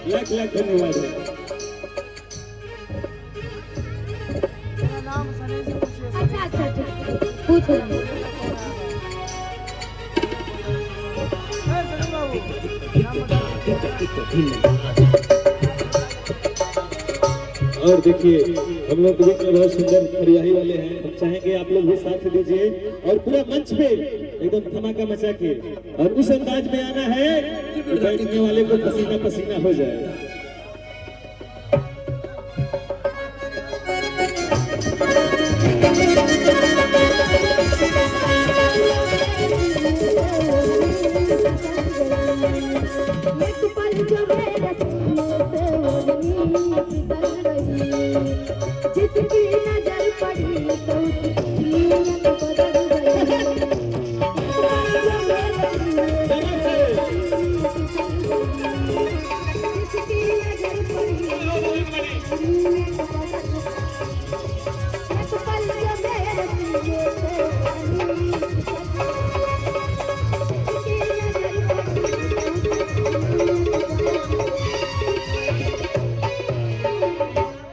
लाख लाख धन्यवाद है। मेरा नाम सनी से पूछिए। अच्छा पूछ रहा हूँ। सनी बाबू नाम और देखिए हम लोग बीच में बहुत सुंदर हरियाली वाले हैं, हम चाहेंगे आप लोग भी साथ दीजिए और पूरा मंच पे एकदम धमाका मचा के और उस अंदाज में आना है कि बैठने वाले को पसीना पसीना हो जाए। Thank you.